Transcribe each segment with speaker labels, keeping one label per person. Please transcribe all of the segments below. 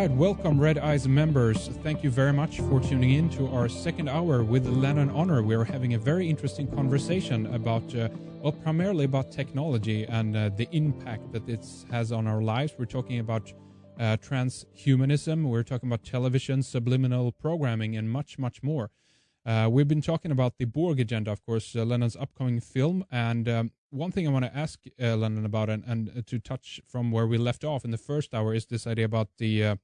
Speaker 1: right, welcome Red Eyes members. Thank you very much for tuning in to our second hour with Lenon Honor. We're having a very interesting conversation about, well, primarily about technology and the impact that it has on our lives. We're talking about transhumanism. We're talking about television, subliminal programming, and much, much more. We've been talking about the Borg agenda, of course, Lenon's upcoming film. And one thing I want to ask Lenon about, and to touch from where we left off in the first hour, is this idea about the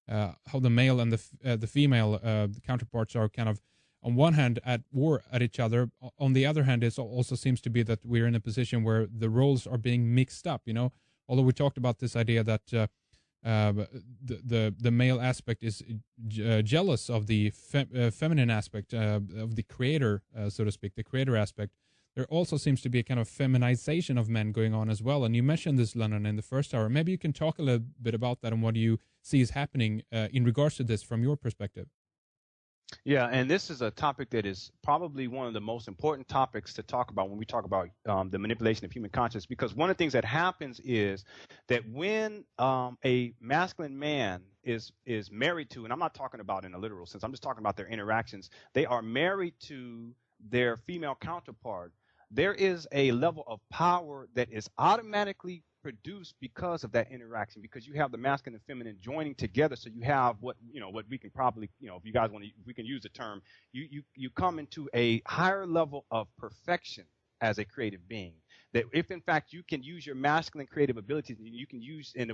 Speaker 1: how the male and the female counterparts are kind of, on one hand, at war at each other. On the other hand, it also seems to be that we're in a position where the roles are being mixed up. You know, although we talked about this idea that the male aspect is jealous of the feminine aspect of the creator, so to speak, the creator aspect. There also seems to be a kind of feminization of men going on as well. And you mentioned this, Lenon, in the first hour. Maybe you can talk a little bit about that and what you see is happening in regards to this from your perspective.
Speaker 2: Yeah, and this is a topic that is probably one of the most important topics to talk about when we talk about the manipulation of human consciousness, because one of the things that happens is that when a masculine man is married to, and I'm not talking about in a literal sense, I'm just talking about their interactions, they are married to their female counterpart, there is a level of power that is automatically produced because of that interaction, because you have the masculine and feminine joining together. So you have what we can probably, if you guys want to, we can use the term, you come into a higher level of perfection as a creative being. That if in fact you can use your masculine creative abilities, and you can use and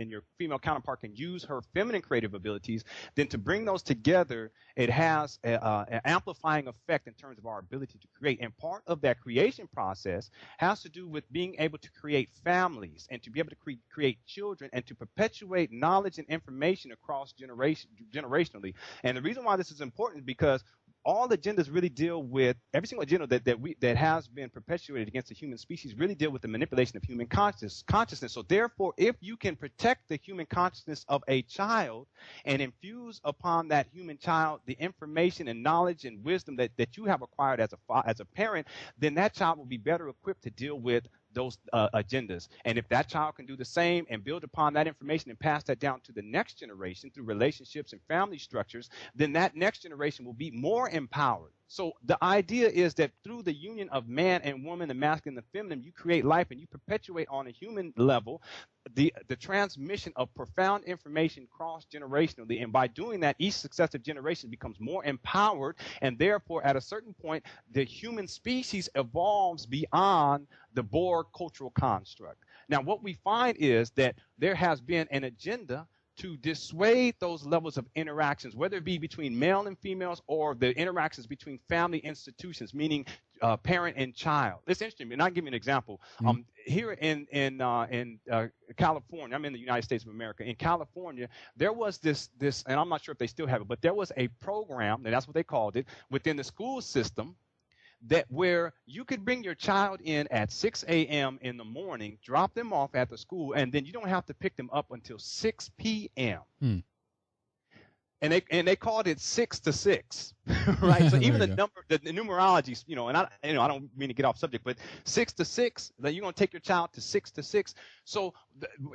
Speaker 2: your female counterpart can use her feminine creative abilities, then to bring those together, it has an amplifying effect in terms of our ability to create. And part of that creation process has to do with being able to create families and to be able to create children and to perpetuate knowledge and information across generationally. And the reason why this is important is because all agendas really deal with, every single agenda that has been perpetuated against the human species really deal with the manipulation of human consciousness. So therefore, if you can protect the human consciousness of a child and infuse upon that human child the information and knowledge and wisdom that you have acquired as a parent, then that child will be better equipped to deal with those agendas. And if that child can do the same and build upon that information and pass that down to the next generation through relationships and family structures, then that next generation will be more empowered. So the idea is that through the union of man and woman, the masculine and the feminine, you create life and you perpetuate on a human level the transmission of profound information cross-generationally. And by doing that, each successive generation becomes more empowered, and therefore at a certain point, the human species evolves beyond the Borg cultural construct. Now, what we find is that there has been an agenda to dissuade those levels of interactions, whether it be between male and females or the interactions between family institutions, meaning parent and child. It's interesting, and I'll give you an example. Here in California, I'm in the United States of America. In California, there was this, and I'm not sure if they still have it, but there was a program, and that's what they called it, within the school system, that where you could bring your child in at 6 a.m. in the morning, drop them off at the school, and then you don't have to pick them up until 6 p.m. And they called it 6 to 6, right? So even the number, the numerology, and I don't mean to get off subject, but 6 to 6, that you're going to take your child to 6 to 6. So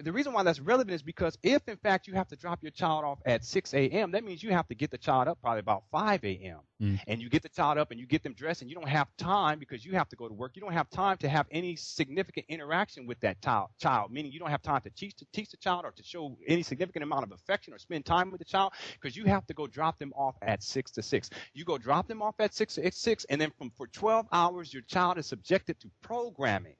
Speaker 2: the reason why that's relevant is because if in fact you have to drop your child off at 6 a.m., that means you have to get the child up probably about 5 a.m. And you get the child up and you get them dressed, and you don't have time because you have to go to work. You don't have time to have any significant interaction with that child, meaning you don't have time to teach the child or to show any significant amount of affection or spend time with the child, because you have to go drop them off at 6 to 6. You go drop them off at 6, and then for 12 hours, your child is subjected to programming.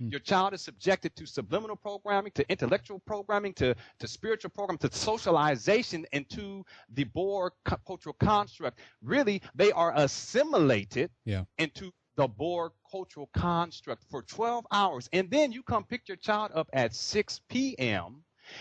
Speaker 2: Your child is subjected to subliminal programming, to intellectual programming, to spiritual programming, to socialization into the Borg cultural construct. Really, they are assimilated into the Borg cultural construct for 12 hours. And then you come pick your child up at 6 p.m.,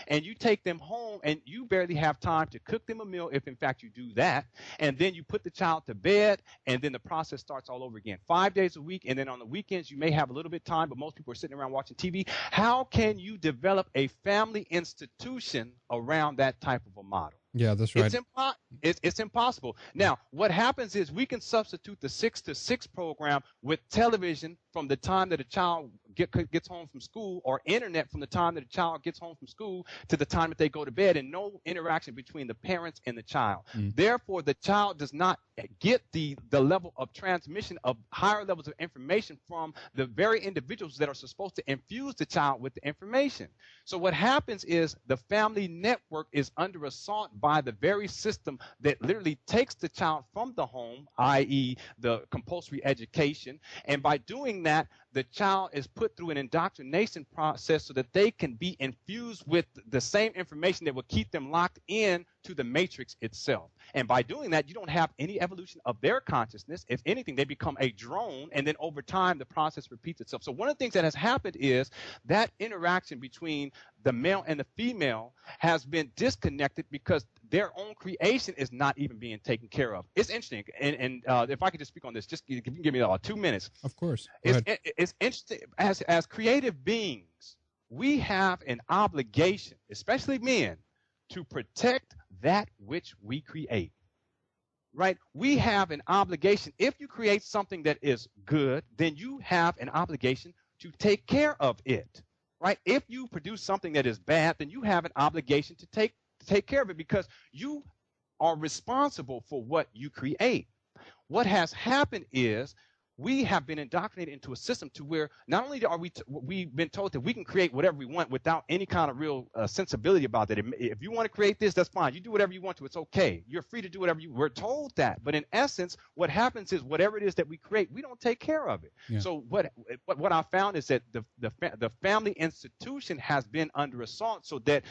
Speaker 2: and you take them home, and you barely have time to cook them a meal if, in fact, you do that. And then you put the child to bed, and then the process starts all over again. 5 days a week, and then on the weekends, you may have a little bit of time, but most people are sitting around watching TV. How can you develop a family institution around that type of a model?
Speaker 1: Yeah, that's right.
Speaker 2: It's impossible. Now, what happens is we can substitute the 6 to 6 program with television from the time that a child gets home from school, or internet from the time that the child gets home from school to the time that they go to bed, and no interaction between the parents and the child. Therefore, the child does not get the level of transmission of higher levels of information from the very individuals that are supposed to infuse the child with the information. So what happens is the family network is under assault by the very system that literally takes the child from the home, i.e. the compulsory education, and by doing that, the child is put through an indoctrination process so that they can be infused with the same information that will keep them locked in to the matrix itself. And by doing that, you don't have any evolution of their consciousness. If anything, they become a drone, and then over time, the process repeats itself. So one of the things that has happened is that interaction between the male and the female has been disconnected because their own creation is not even being taken care of. It's interesting, and if I could just speak on this, just give me 2 minutes.
Speaker 1: Of course.
Speaker 2: It's interesting. As creative beings, we have an obligation, especially men, to protect that which we create. Right? We have an obligation. If you create something that is good, then you have an obligation to take care of it. Right? If you produce something that is bad, then you have an obligation to take care of it, because you are responsible for what you create. What has happened is we have been indoctrinated into a system to where not only are we've been told that we can create whatever we want without any kind of real sensibility about it. If you want to create this, that's fine. You do whatever you want to. It's okay. You're free to do whatever we're told that. But in essence, what happens is whatever it is that we create, we don't take care of it. Yeah. So what I found is that the family institution has been under assault, so that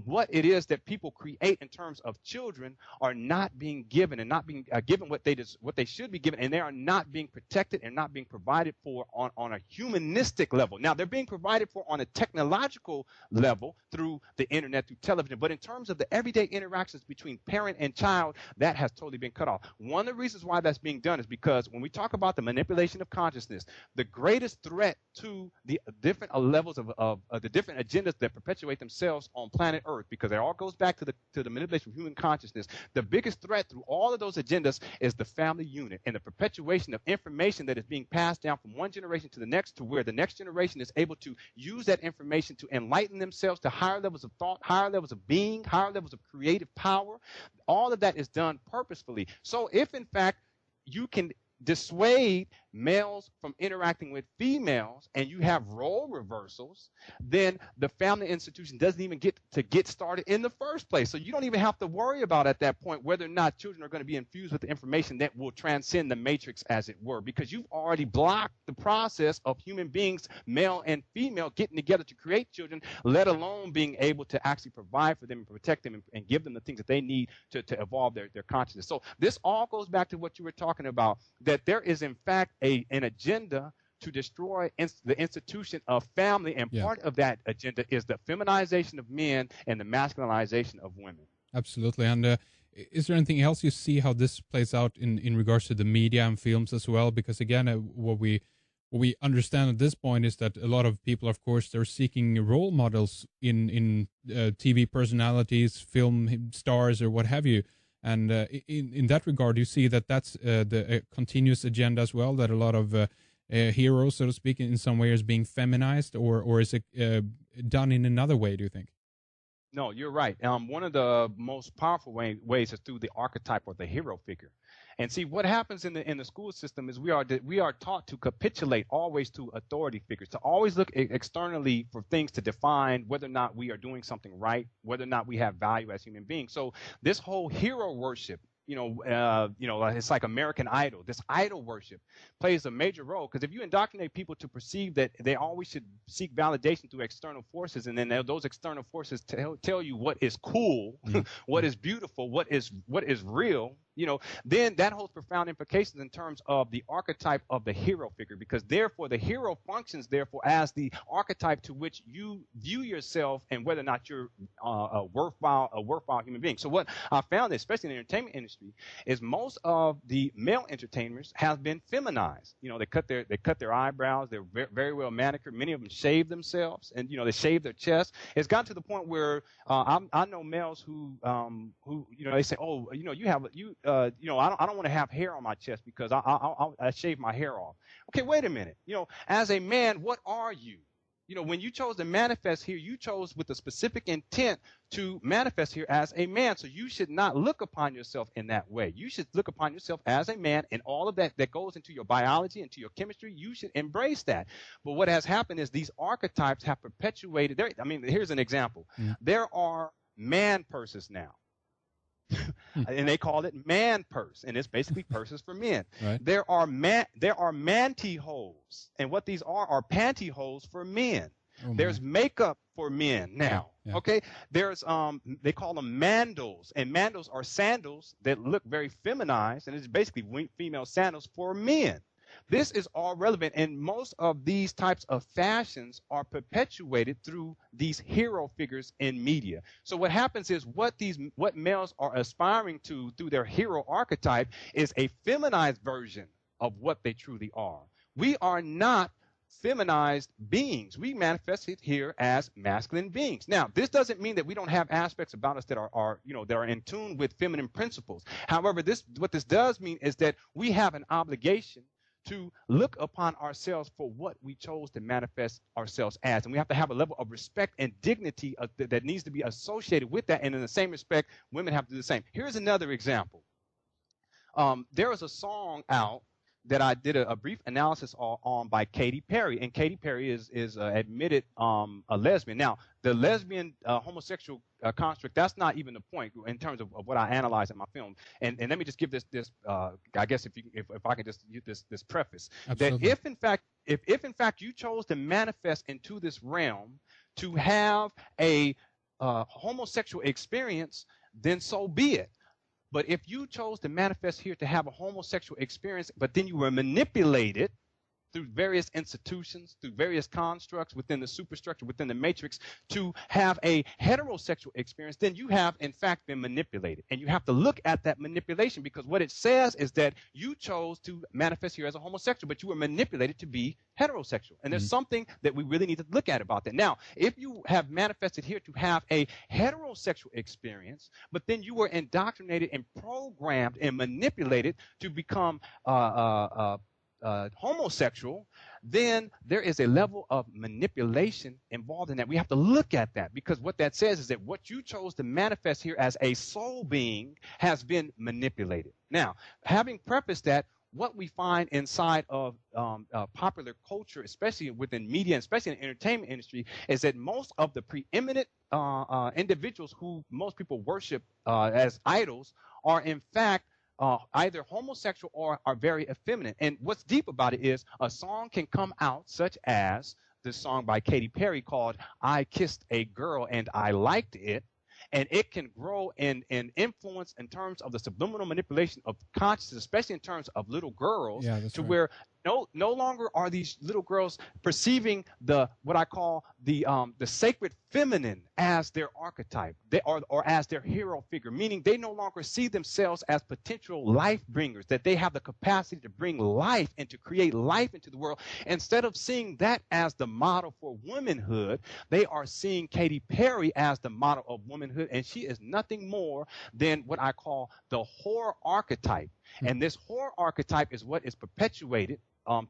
Speaker 2: what it is that people create in terms of children are not being given, and not being given what they should be given, and they are not being protected and not being provided for on a humanistic level. Now, they're being provided for on a technological level through the internet, through television, but in terms of the everyday interactions between parent and child, that has totally been cut off. One of the reasons why that's being done is because when we talk about the manipulation of consciousness, the greatest threat to the different levels of the different agendas that perpetuate themselves on planet Earth, because it all goes back to the manipulation of human consciousness. The biggest threat through all of those agendas is the family unit and the perpetuation of information that is being passed down from one generation to the next, to where the next generation is able to use that information to enlighten themselves to higher levels of thought, higher levels of being, higher levels of creative power. All of that is done purposefully. So if in fact you can dissuade males from interacting with females, and you have role reversals, then the family institution doesn't even get started in the first place. So you don't even have to worry about at that point whether or not children are going to be infused with the information that will transcend the matrix, as it were, because you've already blocked the process of human beings, male and female, getting together to create children, let alone being able to actually provide for them and protect them and give them the things that they need to evolve their consciousness. So this all goes back to what you were talking about, that there is in fact an agenda to destroy the institution of family, and part of that agenda is the feminization of men and the masculinization of women.
Speaker 1: Absolutely. And is there anything else you see how this plays out in regards to the media and films as well? Because again, what we understand at this point is that a lot of people, of course, they're seeking role models in TV personalities, film stars, or what have you. And in that regard, you see that that's the continuous agenda as well, that a lot of heroes, so to speak, in some way is being feminized, or is it done in another way, do you think?
Speaker 2: No, you're right. One of the most powerful ways is through the archetype or the hero figure. And see, what happens in the school system is we are taught to capitulate always to authority figures, to always look externally for things to define whether or not we are doing something right, whether or not we have value as human beings. So this whole hero worship, it's like American Idol. This idol worship plays a major role, because if you indoctrinate people to perceive that they always should seek validation through external forces, and then those external forces tell you what is cool, what is beautiful, what is real, then that holds profound implications in terms of the archetype of the hero figure, because therefore the hero functions as the archetype to which you view yourself and whether or not you're a worthwhile human being. So what I found, especially in the entertainment industry, is most of the male entertainers have been feminized. They cut their eyebrows, they're very well manicured. Many of them shave themselves, and they shave their chest. It's gotten to the point where I know males who they say, I don't want to have hair on my chest because I shave my hair off. Okay, wait a minute. As a man, what are you? When you chose to manifest here, you chose with a specific intent to manifest here as a man. So you should not look upon yourself in that way. You should look upon yourself as a man, and all of that goes into your biology, into your chemistry. You should embrace that. But what has happened is these archetypes have perpetuated. Here's an example. Mm. There are man purses now. And they call it man purse, and it's basically purses for men. Right. There are mantyholes, and what these are pantyhose for men. There's makeup for men now. Yeah. Okay, there's they call them mandals, and mandals are sandals that look very feminized, and it's basically female sandals for men. This is all relevant, and most of these types of fashions are perpetuated through these hero figures in media. So what happens is what males are aspiring to through their hero archetype is a feminized version of what they truly are. We are not feminized beings. We manifest it here as masculine beings. Now, this doesn't mean that we don't have aspects about us that are in tune with feminine principles. However, what this does mean is that we have an obligation to look upon ourselves for what we chose to manifest ourselves as. And we have to have a level of respect and dignity that needs to be associated with that. And in the same respect, women have to do the same. Here's another example. There is a song out that I did a brief analysis on by Katy Perry. And Katy Perry is admitted a lesbian. Now, the lesbian homosexual construct, that's not even the point in terms of what I analyze in my film. And let me just give this I guess if I can just use this preface. Absolutely. That if in fact you chose to manifest into this realm to have a homosexual experience, then so be it. But if you chose to manifest here to have a homosexual experience, but then you were manipulated through various institutions, through various constructs within the superstructure, within the matrix, to have a heterosexual experience, then you have, in fact, been manipulated. And you have to look at that manipulation, because what it says is that you chose to manifest here as a homosexual, but you were manipulated to be heterosexual. And there's something that we really need to look at about that. Now, if you have manifested here to have a heterosexual experience, but then you were indoctrinated and programmed and manipulated to become homosexual, then there is a level of manipulation involved in that. We have to look at that, because what that says is that what you chose to manifest here as a soul being has been manipulated. Now, having prefaced that, what we find inside of popular culture, especially within media, especially in the entertainment industry, is that most of the preeminent individuals who most people worship as idols are in fact either homosexual or are very effeminate. And what's deep about it is a song can come out, such as this song by Katy Perry called I Kissed a Girl and I Liked It, and it can grow in influence in terms of the subliminal manipulation of consciousness, especially in terms of little girls, where no longer are these little girls perceiving what I call the sacred feminine as their archetype, or as their hero figure, meaning they no longer see themselves as potential life bringers, that they have the capacity to bring life and to create life into the world. Instead of seeing that as the model for womanhood, they are seeing Katy Perry as the model of womanhood, and she is nothing more than what I call the whore archetype. And this whore archetype is what is perpetuated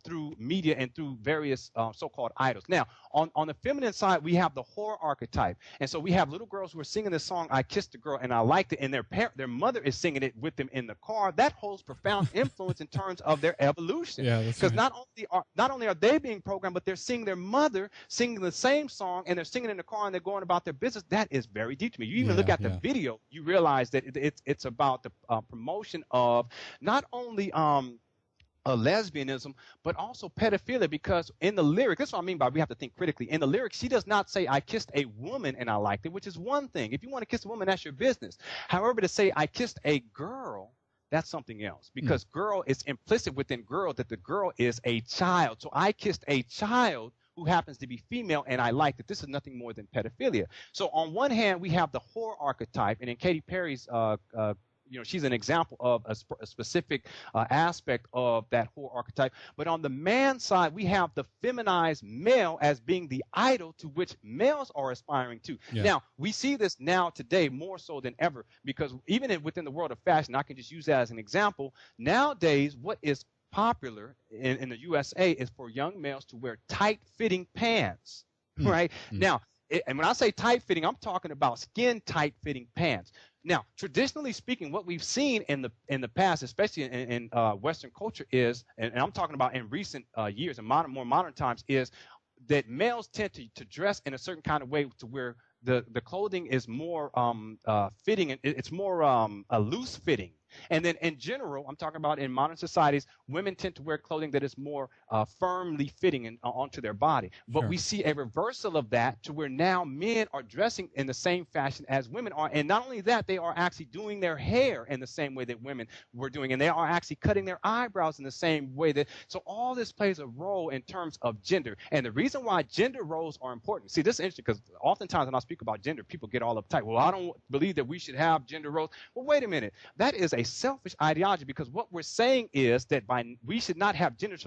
Speaker 2: through media and through various so-called idols. Now, on the feminine side, we have the whore archetype. And so we have little girls who are singing this song, I Kissed a Girl and I Liked It, and their mother is singing it with them in the car. That holds profound influence in terms of their evolution. Because not only are they being programmed, but they're seeing their mother singing the same song, and they're singing in the car, and they're going about their business. That is very deep to me. You even look at the video, you realize that it's about the promotion of not only lesbianism, but also pedophilia, because in the lyric, this is what I mean by we have to think critically. In the lyric, she does not say, I kissed a woman and I liked it, which is one thing. If you want to kiss a woman, that's your business. However, to say, I kissed a girl, that's something else, because girl is implicit within girl that the girl is a child. So I kissed a child who happens to be female, and I liked it. This is nothing more than pedophilia. So on one hand, we have the whore archetype, and in Katy Perry's she's an example of a specific aspect of that whore archetype. But on the man side, we have the feminized male as being the idol to which males are aspiring to.
Speaker 1: Yeah.
Speaker 2: Now, we see this now today more so than ever, because even within the world of fashion, I can just use that as an example. Nowadays, what is popular in the USA is for young males to wear tight-fitting pants, right? Now, and when I say tight-fitting, I'm talking about skin tight-fitting pants. Now, traditionally speaking, what we've seen in the past, especially in Western culture, is, and I'm talking about in recent years and more modern times, is that males tend to dress in a certain kind of way to where the clothing is more fitting, and it's more a loose fitting. And then in general, I'm talking about in modern societies, women tend to wear clothing that is more firmly fitting onto their body. But
Speaker 1: Sure.
Speaker 2: we see a reversal of that to where now men are dressing in the same fashion as women are. And not only that, they are actually doing their hair in the same way that women were doing. And they are actually cutting their eyebrows in the same way that. So all this plays a role in terms of gender. And the reason why gender roles are important. See, this is interesting because oftentimes when I speak about gender, people get all uptight. Well, I don't believe that we should have gender roles. Well, wait a minute. That is a selfish ideology, because what we're saying is that we should not have gender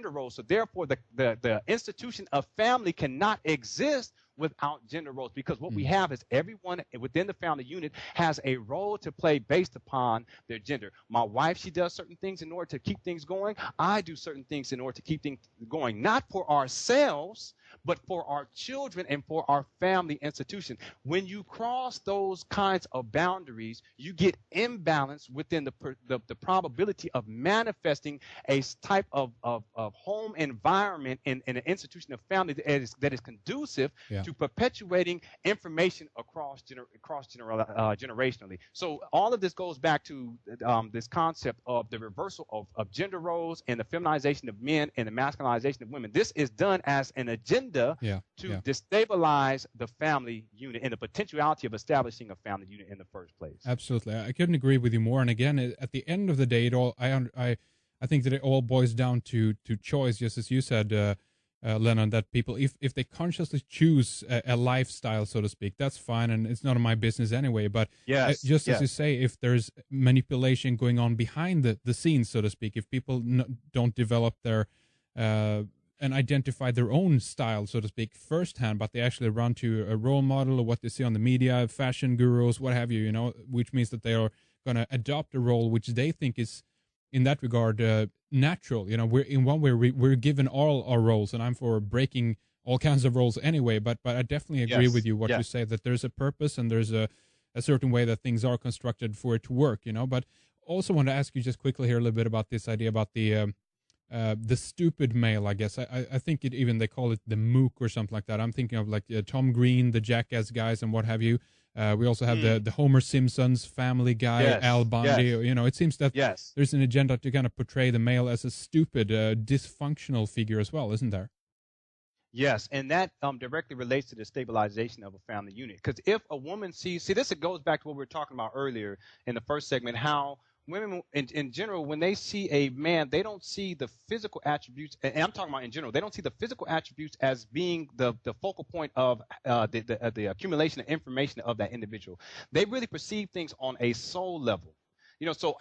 Speaker 2: roles. So therefore, the institution of family cannot exist without gender roles, because what we have is everyone within the family unit has a role to play based upon their gender. My wife, she does certain things in order to keep things going. I do certain things in order to keep things going, not for ourselves, but for our children and for our family institution. When you cross those kinds of boundaries, you get imbalance within the probability of manifesting a type of home environment in an institution of family that is conducive to perpetuating information across generationally. So all of this goes back to this concept of the reversal of gender roles and the feminization of men and the masculinization of women. This is done as an agenda to destabilize the family unit and the potentiality of establishing a family unit in the first place.
Speaker 1: Absolutely. I couldn't agree with you more. And again, at the end of the day, I think that it all boils down to choice, just as you said, Lenon, that people, if they consciously choose a lifestyle, so to speak, that's fine, and it's none of my business anyway. But as you say, if there's manipulation going on behind the scenes, so to speak, if people don't develop their and identify their own style, so to speak, firsthand, but they actually run to a role model or what they see on the media, fashion gurus, what have you, which means that they are going to adopt a role which they think is, in that regard, natural. We're in one way we're given all our roles, and I'm for breaking all kinds of roles anyway. But I definitely agree with you you say, that there's a purpose and there's a certain way that things are constructed for it to work. But also want to ask you just quickly here a little bit about this idea about the stupid male. I guess I think they call it the mook or something like that. I'm thinking of like Tom Green, the Jackass guys, and what have you. We also have the Homer Simpsons, Family Guy, Al Bundy. It seems that there's an agenda to kind of portray the male as a stupid, dysfunctional figure as well, isn't there?
Speaker 2: Yes, and that directly relates to the stabilization of a family unit. Because if a woman sees, this goes back to what we were talking about earlier in the first segment, how women in general, when they see a man, they don't see the physical attributes, and I'm talking about in general, they don't see the physical attributes as being the focal point of the accumulation of information of that individual. They really perceive things on a soul level. So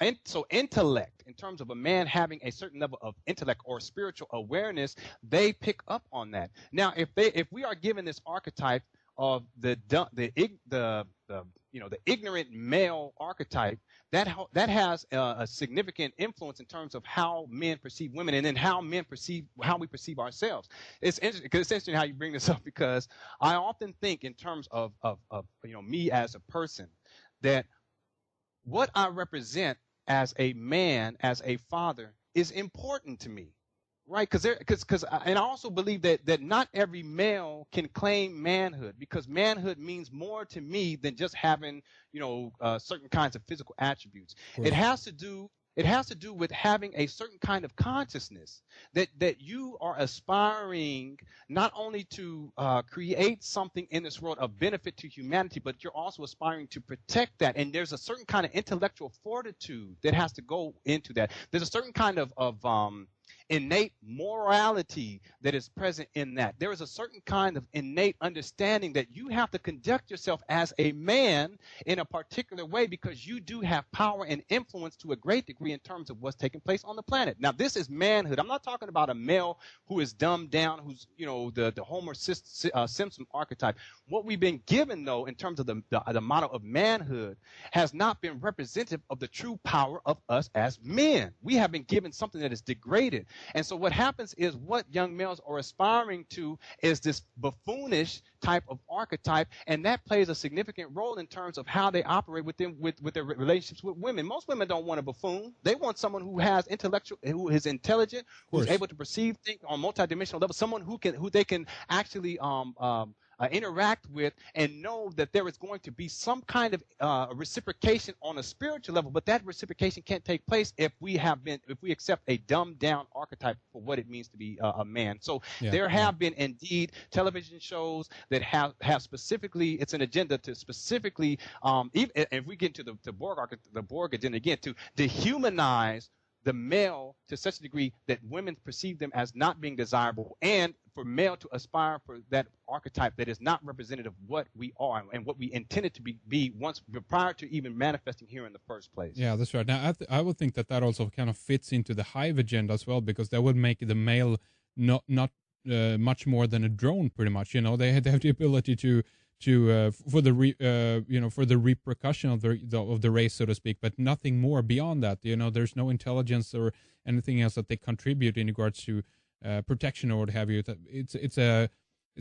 Speaker 2: intellect, in terms of a man having a certain level of intellect or spiritual awareness, they pick up on that. Now, if we are given this archetype of the ignorant male archetype, that has a significant influence in terms of how men perceive women, and then how we perceive ourselves. It's interesting, because it's interesting how you bring this up, because I often think in terms of me as a person, that what I represent as a man, as a father, is important to me. Right, and I also believe that not every male can claim manhood, because manhood means more to me than just having certain kinds of physical attributes. It has to do with having a certain kind of consciousness that you are aspiring not only to create something in this world of benefit to humanity, but you're also aspiring to protect that. And there's a certain kind of intellectual fortitude that has to go into that. There's a certain kind of innate morality that is present in that. There is a certain kind of innate understanding that you have to conduct yourself as a man in a particular way because you do have power and influence to a great degree in terms of what's taking place on the planet. Now, this is manhood. I'm not talking about a male who is dumbed down, who's, the Homer Simpson archetype. What we've been given, though, in terms of the model of manhood has not been representative of the true power of us as men. We have been given something that is degraded. And so what happens is what young males are aspiring to is this buffoonish type of archetype, and that plays a significant role in terms of how they operate with their relationships with women. Most women don't want a buffoon. They want someone who has who is intelligent, who's able to perceive things on multidimensional level, someone who they can actually interact with and know that there is going to be some kind of reciprocation on a spiritual level, but that reciprocation can't take place if we accept a dumbed down archetype for what it means to be a man. So there have been indeed television shows that have specifically, it's an agenda to specifically, even if we get into the Borg agenda again, to dehumanize the male to such a degree that women perceive them as not being desirable, and for male to aspire for that archetype that is not representative of what we are and what we intended to be once prior to even manifesting here in the first place.
Speaker 1: Yeah, that's right. Now, I would think that also kind of fits into the hive agenda as well, because that would make the male not much more than a drone, pretty much. They have the ability to for the repercussion of the race, so to speak, but nothing more beyond that. There's no intelligence or anything else that they contribute in regards to protection or what have you. It's a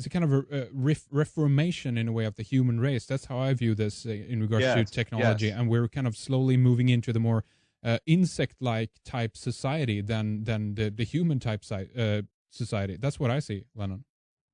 Speaker 1: kind of a reformation in a way of the human race. That's how I view this in regards to technology, and we're kind of slowly moving into the more insect-like type society than the human type society. That's what I see, Lenon.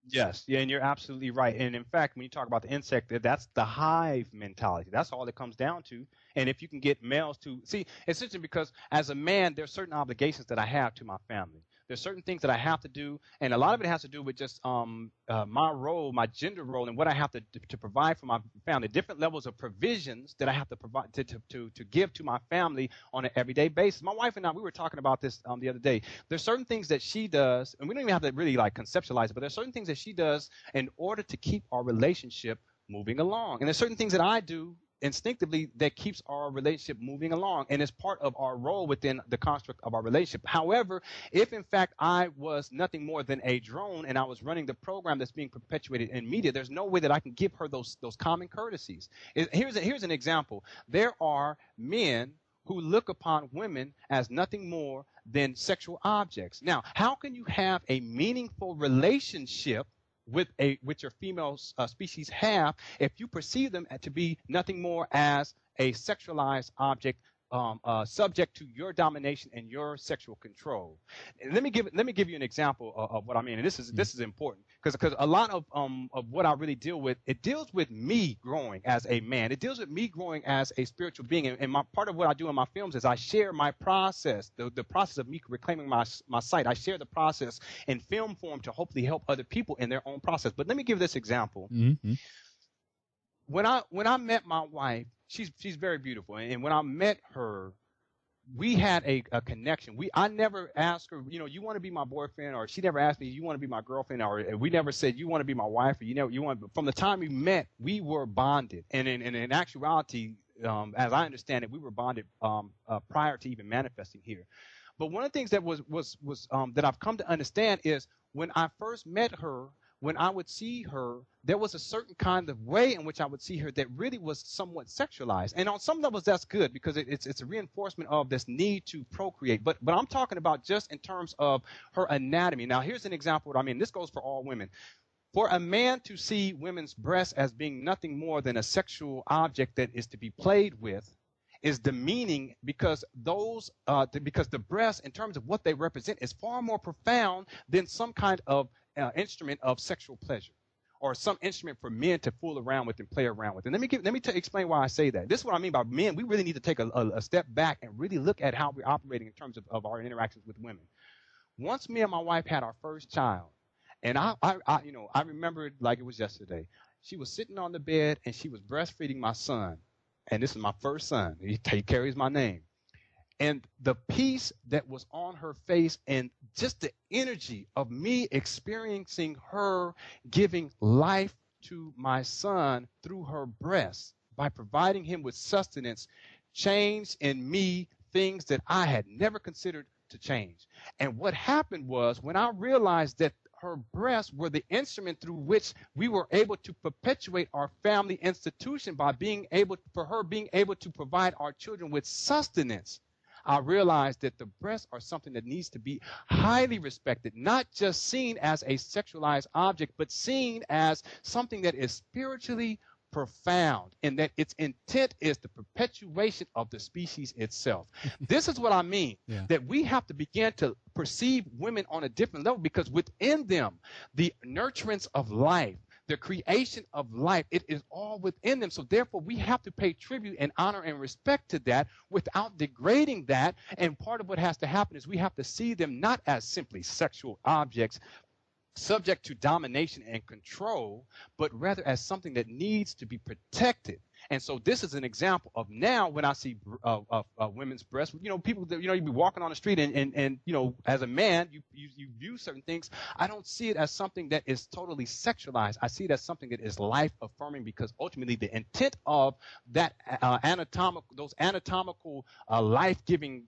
Speaker 2: Yes, yeah, and you're absolutely right. And in fact, when you talk about the insect, that's the hive mentality. That's all it comes down to. And if you can get males to see, it's interesting because as a man, there's certain obligations that I have to my family. There's certain things that I have to do, and a lot of it has to do with just my role, my gender role, and what I have to provide for my family. Different levels of provisions that I have to provide to give to my family on an everyday basis. My wife and I, we were talking about this the other day. There's certain things that she does, and we don't even have to really conceptualize it, but there's certain things that she does in order to keep our relationship moving along. And there's certain things that I do instinctively that keeps our relationship moving along, and it's part of our role within the construct of our relationship. However, if in fact I was nothing more than a drone and I was running the program that's being perpetuated in media, there's no way that I can give her those common courtesies. Here's an example. There are men who look upon women as nothing more than sexual objects. Now, how can you have a meaningful relationship with your female species half if you perceive them to be nothing more as a sexualized object, subject to your domination and your sexual control? And let me give you an example of what I mean, and this is important because a lot of what I really deal with, it deals with me growing as a man. It deals with me growing as a spiritual being, and part of what I do in my films is I share my process, the process of me reclaiming my sight. I share the process in film form to hopefully help other people in their own process. But let me give this example.
Speaker 1: Mm-hmm.
Speaker 2: When I met my wife, she's very beautiful, and when I met her, we had a connection. I never asked her, you want to be my boyfriend, or she never asked me, you want to be my girlfriend, or we never said you want to be my wife, or you want. From the time we met, we were bonded, and in actuality, as I understand it, we were bonded prior to even manifesting here. But one of the things that was that I've come to understand is when I first met her, when I would see her, there was a certain kind of way in which I would see her that really was somewhat sexualized. And on some levels, that's good because it's a reinforcement of this need to procreate. But I'm talking about just in terms of her anatomy. Now, here's an example of what I mean. This goes for all women. For a man to see women's breasts as being nothing more than a sexual object that is to be played with is demeaning because because the breasts, in terms of what they represent, is far more profound than some kind of instrument of sexual pleasure, or some instrument for men to fool around with and play around with. And let me explain why I say that. This is what I mean by men. We really need to take a step back and really look at how we're operating in terms of our interactions with women. Once me and my wife had our first child, and I remember it like it was yesterday. She was sitting on the bed and she was breastfeeding my son, and this is my first son. He carries my name. And the peace that was on her face and just the energy of me experiencing her giving life to my son through her breast by providing him with sustenance changed in me things that I had never considered to change. And what happened was when I realized that her breasts were the instrument through which we were able to perpetuate our family institution by being able to provide our children with sustenance, I realized that the breasts are something that needs to be highly respected, not just seen as a sexualized object, but seen as something that is spiritually profound, and that its intent is the perpetuation of the species itself. This is what I mean, that we have to begin to perceive women on a different level, because within them, the nurturance of life, the creation of life, it is all within them. So therefore, we have to pay tribute and honor and respect to that without degrading that. And part of what has to happen is we have to see them not as simply sexual objects subject to domination and control, but rather as something that needs to be protected. And so this is an example of now when I see women's breasts, people that, you be walking on the street and as a man, you view certain things. I don't see it as something that is totally sexualized. I see it as something that is life affirming, because ultimately the intent of that those anatomical life-giving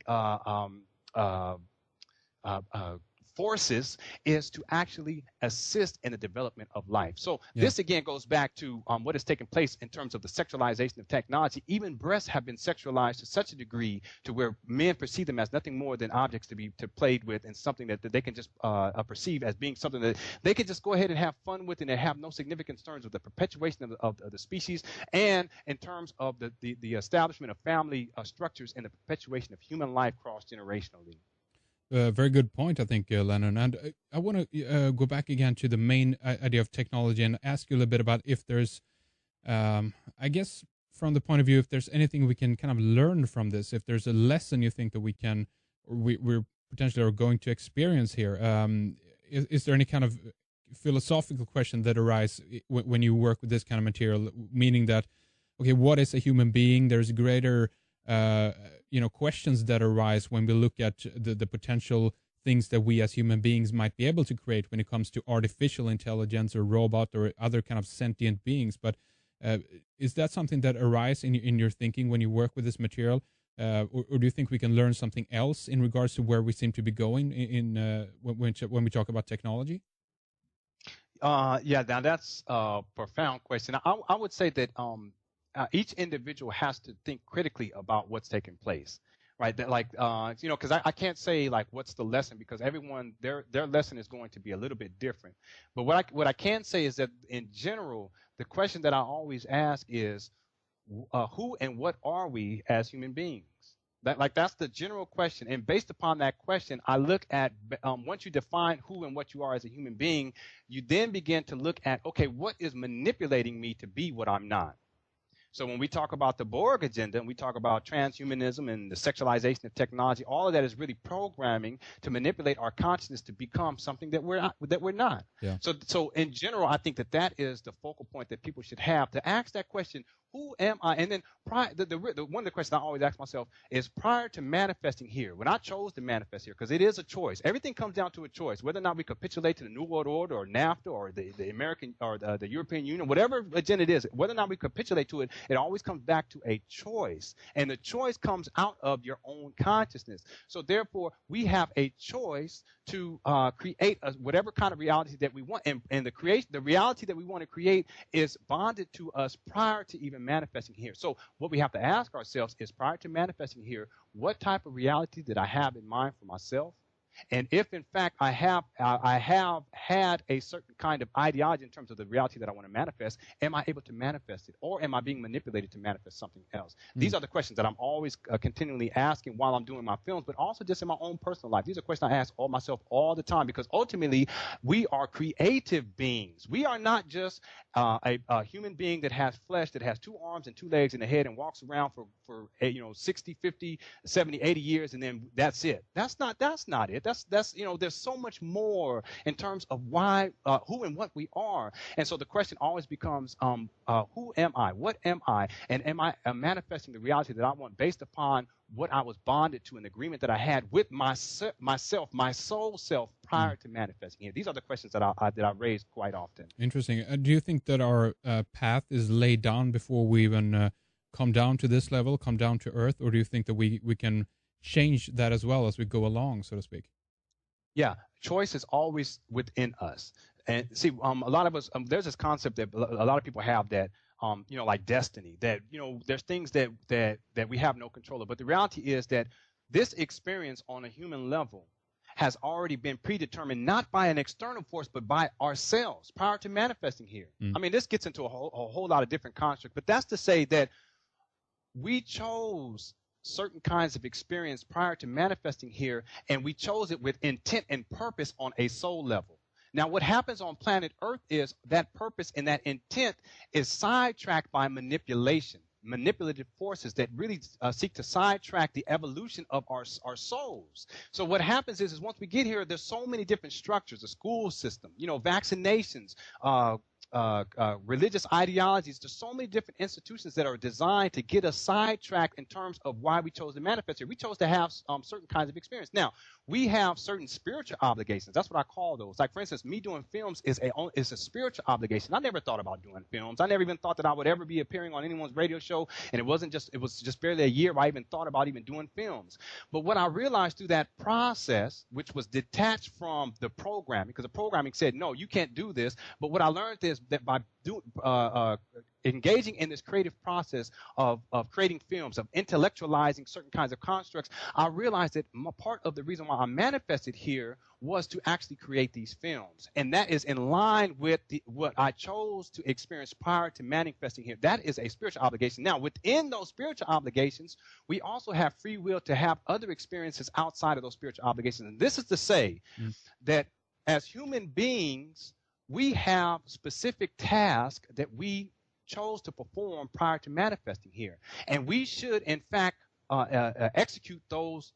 Speaker 2: forces is to actually assist in the development of life. So this again goes back to what has taken place in terms of the sexualization of technology. Even breasts have been sexualized to such a degree to where men perceive them as nothing more than objects to played with, and something that they can just perceive as being something that they can just go ahead and have fun with, and they have no significant concerns with the perpetuation of the species, and in terms of the establishment of family structures and the perpetuation of human life cross-generationally.
Speaker 1: Very good point, I think, Lenon. And I want to go back again to the main idea of technology and ask you a little bit about if there's, I guess, from the point of view, if there's anything we can kind of learn from this, if there's a lesson you think that we're potentially are going to experience here. Is there any kind of philosophical question that arises when you work with this kind of material, meaning that, okay, what is a human being? There's greater questions that arise when we look at the potential things that we as human beings might be able to create when it comes to artificial intelligence or robot or other kind of sentient beings. But is that something that arises in your thinking when you work with this material? Or do you think we can learn something else in regards to where we seem to be going when we talk about technology?
Speaker 2: Now that's a profound question. I would say that each individual has to think critically about what's taking place, right? That because I can't say like what's the lesson, because everyone their lesson is going to be a little bit different. But what I can say is that in general, the question that I always ask is, who and what are we as human beings? That's the general question. And based upon that question, I look at, once you define who and what you are as a human being, you then begin to look at, okay, what is manipulating me to be what I'm not? So when we talk about the Borg agenda and we talk about transhumanism and the sexualization of technology, all of that is really programming to manipulate our consciousness to become something that we're not.
Speaker 1: Yeah.
Speaker 2: So in general, I think that is the focal point that people should have, to ask that question, who am I? And then one of the questions I always ask myself is, prior to manifesting here, when I chose to manifest here, because it is a choice. Everything comes down to a choice, whether or not we capitulate to the New World Order or NAFTA or the American or the European Union, whatever agenda it is, whether or not we capitulate to it, it always comes back to a choice. And the choice comes out of your own consciousness. So therefore, we have a choice to create whatever kind of reality that we want. And the reality that we want to create is bonded to us prior to even manifesting here. So what we have to ask ourselves is, prior to manifesting here, what type of reality did I have in mind for myself? And if in fact I have had a certain kind of ideology in terms of the reality that I want to manifest, am I able to manifest it, or am I being manipulated to manifest something else? These are the questions that I'm always continually asking while I'm doing my films, but also just in my own personal life. These are questions I ask myself all the time, because ultimately we are creative beings. We are not just a human being that has flesh, that has 2 arms and 2 legs and a head and walks around for 60, 50, 70, 80 years, and then that's it. That's not it. That's there's so much more in terms of why, who and what we are. And so the question always becomes, who am I? What am I? And am I manifesting the reality that I want based upon what I was bonded to, an agreement that I had with myself, my soul self, prior to manifesting here? These are the questions that I raise quite often.
Speaker 1: Interesting. Do you think that our path is laid down before we even come down to this level, come down to earth, or do you think that we can change that as well as we go along, so to speak?
Speaker 2: Yeah, choice is always within us. And see, a lot of us, there's this concept that a lot of people have that, like destiny, that, there's things that we have no control of. But the reality is that this experience on a human level has already been predetermined, not by an external force, but by ourselves prior to manifesting here. I mean, this gets into a whole lot of different constructs, but that's to say that we chose certain kinds of experience prior to manifesting here, and we chose it with intent and purpose on a soul level. Now, what happens on planet Earth is that purpose and that intent is sidetracked by manipulative forces that really seek to sidetrack the evolution of our souls. So what happens is once we get here, there's so many different structures, the school system, vaccinations, religious ideologies. There's so many different institutions that are designed to get us sidetracked in terms of why we chose to manifest here. We chose to have certain kinds of experience. Now, we have certain spiritual obligations. That's what I call those. Like, for instance, me doing films is a spiritual obligation. I never thought about doing films. I never even thought that I would ever be appearing on anyone's radio show. And it was just barely a year where I even thought about even doing films. But what I realized through that process, which was detached from the programming, because the programming said, no, you can't do this. But what I learned is that by engaging in this creative process of creating films, of intellectualizing certain kinds of constructs, I realized that part of the reason why I manifested here was to actually create these films. And that is in line with what I chose to experience prior to manifesting here. That is a spiritual obligation. Now, within those spiritual obligations, we also have free will to have other experiences outside of those spiritual obligations. And this is to say that as human beings, we have specific tasks that we chose to perform prior to manifesting here. And we should, in fact, execute those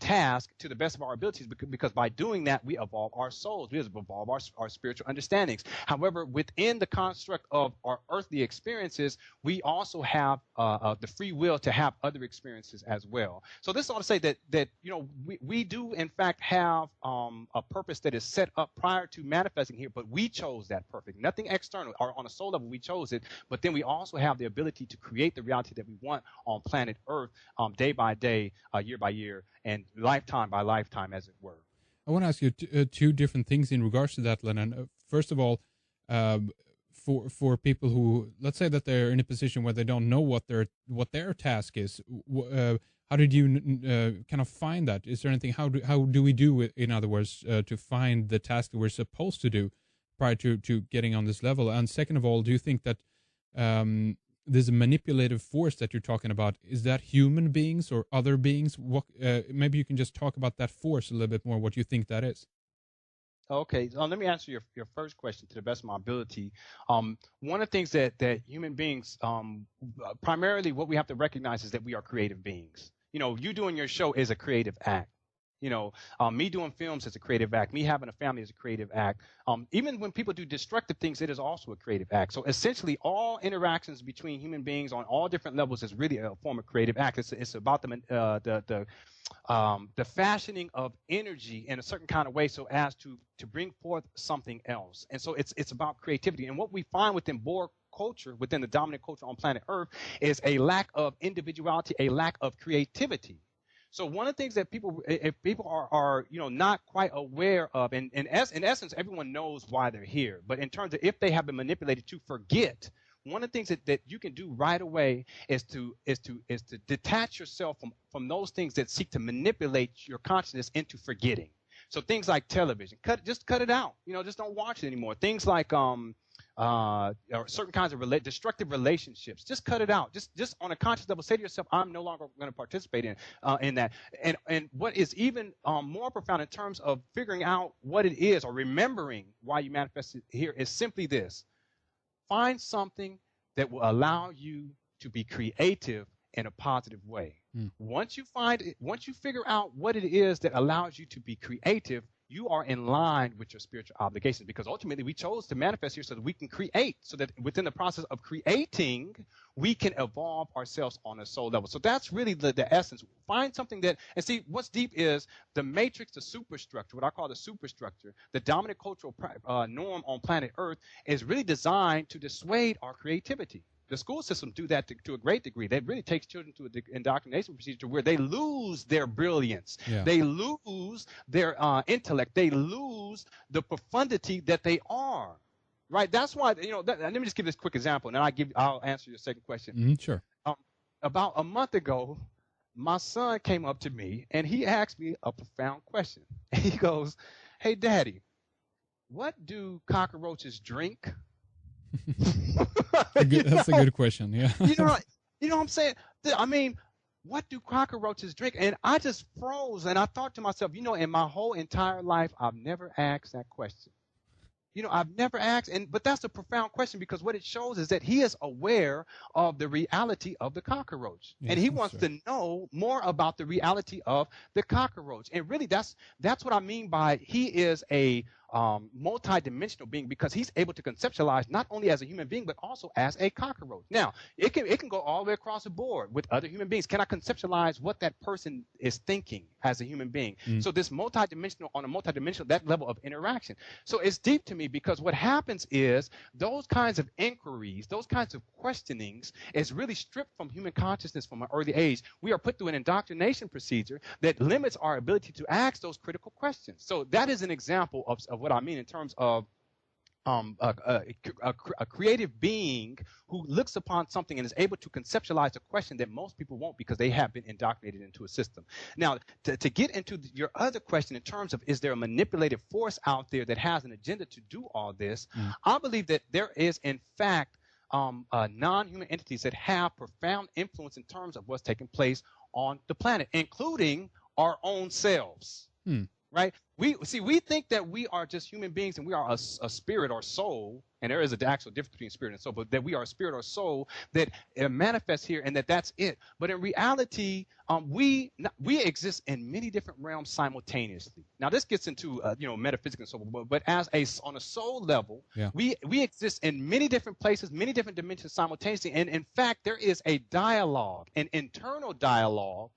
Speaker 2: tasks to the best of our abilities, because by doing that, we evolve our souls. We evolve our spiritual understandings. However, within the construct of our earthly experiences, we also have the free will to have other experiences as well. So this ought to say that we do, in fact, have a purpose that is set up prior to manifesting here, but we chose that perfect. Nothing external, or on a soul level, we chose it, but then we also have the ability to create the reality that we want on planet Earth, day by day, year by year, and lifetime by lifetime, as it were.
Speaker 1: I want to ask you two different things in regards to that, Lenon. First of all, for people who, let's say that they're in a position where they don't know what their task is, how did you kind of find that? Is there anything? How do we do it, in other words, to find the task that we're supposed to do prior to getting on this level? And second of all, do you think that this manipulative force that you're talking about, is that human beings or other beings? What, maybe you can just talk about that force a little bit more, what you think that is.
Speaker 2: Okay, let me answer your first question to the best of my ability. One of the things that human beings, primarily what we have to recognize is that we are creative beings. You doing your show is a creative act. Me doing films is a creative act. Me having a family is a creative act. Even when people do destructive things, it is also a creative act. So essentially, all interactions between human beings on all different levels is really a form of creative act. It's about the fashioning of energy in a certain kind of way so as to bring forth something else. And so it's about creativity. And what we find within Borg culture, within the dominant culture on planet Earth, is a lack of individuality, a lack of creativity. So one of the things that if people are not quite aware of, and in essence, everyone knows why they're here. But in terms of if they have been manipulated to forget, one of the things that you can do right away is to detach yourself from those things that seek to manipulate your consciousness into forgetting. So things like television, just cut it out. Just don't watch it anymore. Things like or certain kinds of destructive relationships, just cut it out. Just on a conscious level, say to yourself, I'm no longer going to participate in that. And what is even more profound in terms of figuring out what it is or remembering why you manifested here is simply this: find something that will allow you to be creative in a positive way.
Speaker 1: Mm.
Speaker 2: Once you figure out what it is that allows you to be creative, you are in line with your spiritual obligations, because ultimately we chose to manifest here so that we can create, so that within the process of creating, we can evolve ourselves on a soul level. So that's really the essence. Find something that, and see, what's deep is the matrix, the superstructure, what I call the superstructure, the dominant cultural norm on planet Earth is really designed to dissuade our creativity. The school systems do that to a great degree. That really takes children to an indoctrination procedure where they lose their brilliance. Yeah. They lose their intellect. They lose the profundity that they are. Right? That's why, let me just give this quick example, and then I'll answer your second question.
Speaker 1: Sure.
Speaker 2: About a month ago, my son came up to me, and he asked me a profound question. He goes, "Hey, Daddy, what do cockroaches drink?"
Speaker 1: That's a good question. Yeah.
Speaker 2: you know what I'm saying? I mean, what do cockroaches drink? And I just froze, and I thought to myself, in my whole entire life, I've never asked that question. I've never asked, but that's a profound question, because what it shows is that he is aware of the reality of the cockroach, and he wants to know more about the reality of the cockroach. And really, that's what I mean by he is a multi-dimensional being, because he's able to conceptualize not only as a human being but also as a cockroach. Now, it can go all the way across the board with other human beings. Can I conceptualize what that person is thinking as a human being? So this multi-dimensional, that level of interaction. So it's deep to me, because what happens is those kinds of inquiries, those kinds of questionings is really stripped from human consciousness from an early age. We are put through an indoctrination procedure that limits our ability to ask those critical questions. So that is an example of what I mean in terms of a creative being who looks upon something and is able to conceptualize a question that most people won't, because they have been indoctrinated into a system. Now, to get into your other question in terms of, is there a manipulative force out there that has an agenda to do all this? I believe that there is, in fact, non-human entities that have profound influence in terms of what's taking place on the planet, including our own selves. Right? We think that we are just human beings and we are a spirit or soul, and there is an actual difference between spirit and soul, but that we are a spirit or soul that manifests here, and that's it. But in reality, we exist in many different realms simultaneously. Now, this gets into metaphysics and so on, but on a soul level, we exist in many different places, many different dimensions simultaneously, and in fact, there is a dialogue, an internal dialogue.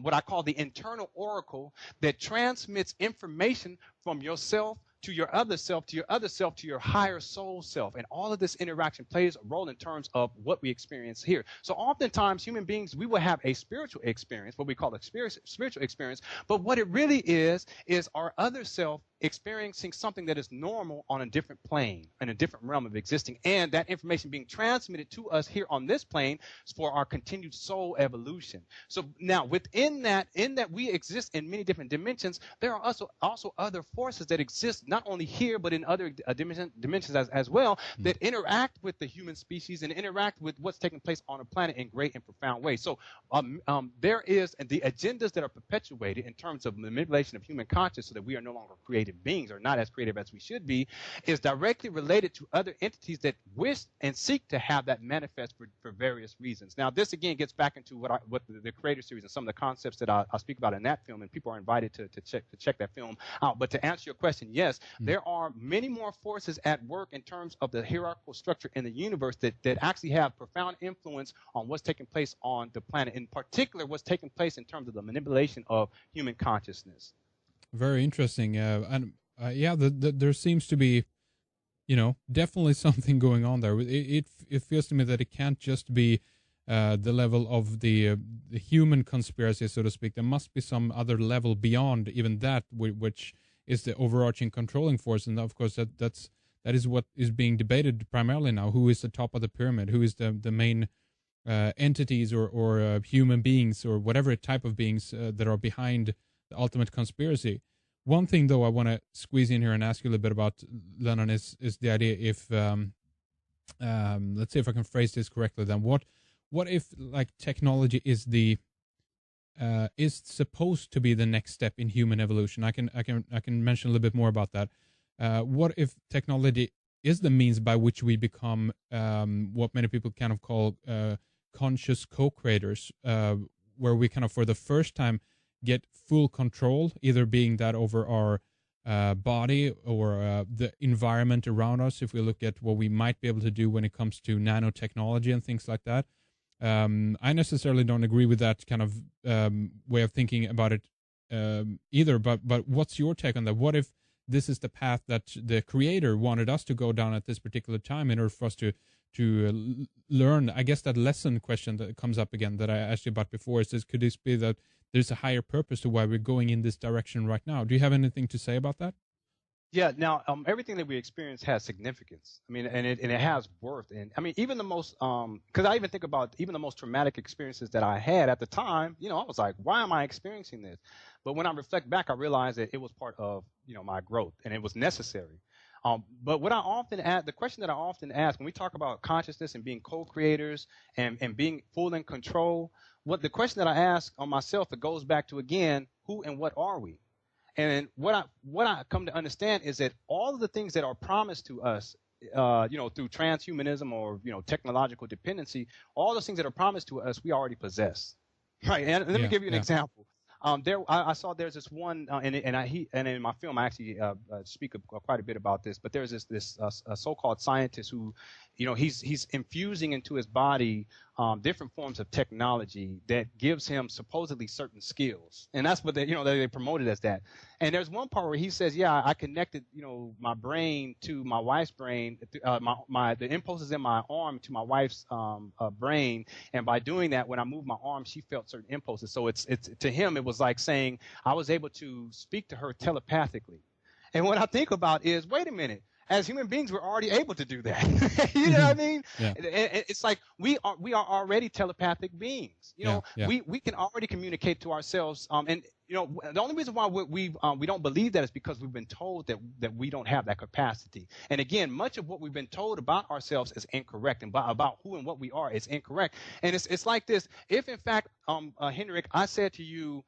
Speaker 2: What I call the internal oracle that transmits information from yourself to your other self, to your other self, to your higher soul self. And all of this interaction plays a role in terms of what we experience here. So oftentimes, human beings, we will have a spiritual experience, what we call a spiritual experience. But what it really is our other self experiencing something that is normal on a different plane, in a different realm of existing, and that information being transmitted to us here on this plane for our continued soul evolution. So now, within that, in that we exist in many different dimensions, there are also other forces that exist not only here but in other dimensions as well, that interact with the human species and interact with what's taking place on a planet in great and profound ways. So there is the agendas that are perpetuated in terms of manipulation of human consciousness so that we are no longer creative beings, or not as creative as we should be, is directly related to other entities that wish and seek to have that manifest for various reasons. Now, this again gets back into what the Creator series and some of the concepts that I speak about in that film, and people are invited to check that film out. But to answer your question, yes, there are many more forces at work in terms of the hierarchical structure in the universe that actually have profound influence on what's taking place on the planet, in particular what's taking place in terms of the manipulation of human consciousness.
Speaker 1: Very interesting. There seems to be, definitely something going on there. It feels to me that it can't just be the level of the human conspiracy, so to speak. There must be some other level beyond even that, which is the overarching controlling force. And of course, that is what is being debated primarily now. Who is the top of the pyramid? Who is the main entities or human beings or whatever type of beings that are behind the ultimate conspiracy? One thing, though, I want to squeeze in here and ask you a little bit about, Lenon, is the idea if, let's see if I can phrase this correctly. Then, what if technology is is supposed to be the next step in human evolution? I can mention a little bit more about that. What if technology is the means by which we become what many people kind of call conscious co-creators, where we kind of for the first time get full control, either being that over our body or the environment around us, if we look at what we might be able to do when it comes to nanotechnology and things like that. I necessarily don't agree with that kind of way of thinking about it either, but what's your take on that? What if this is the path that the creator wanted us to go down at this particular time in order for us to learn? I guess that lesson question that comes up again that I asked you about before is this: could this be that there's a higher purpose to why we're going in this direction right now? Do you have anything to say about that?
Speaker 2: Yeah. Now, everything that we experience has significance. I mean, and it has worth. And I mean, even the most, because I even think about even the most traumatic experiences that I had at the time. You know, I was like, why am I experiencing this? But when I reflect back, I realized that it was part of, you know, my growth, and it was necessary. But what I often ask, the question that I often ask when we talk about consciousness and being co-creators and being full in control, what the question that I ask on myself, it goes back to, again, who and what are we? And what I come to understand is that all of the things that are promised to us, you know, through transhumanism or, you know, technological dependency, all those things that are promised to us, we already possess. Right. And let me give you an example. I saw there's this one, and in my film I actually speak quite a bit about this. But there's this so-called scientist who, you know, he's infusing into his body different forms of technology that gives him supposedly certain skills, and that's what they promoted as that. And there's one part where he says, "Yeah, I connected, you know, my brain to my wife's brain, the impulses in my arm to my wife's brain, and by doing that, when I moved my arm, she felt certain impulses. So it's to him, it was like saying I was able to speak to her telepathically." And what I think about is, wait a minute. As human beings, we're already able to do that. You know what I mean? Yeah. It's like we are already telepathic beings. You know, we can already communicate to ourselves. And you know, the only reason why we don't believe that is because we've been told that we don't have that capacity. And again, much of what we've been told about ourselves is incorrect, and about who and what we are is incorrect. And it's like this: if in fact, Henrik, I said to you,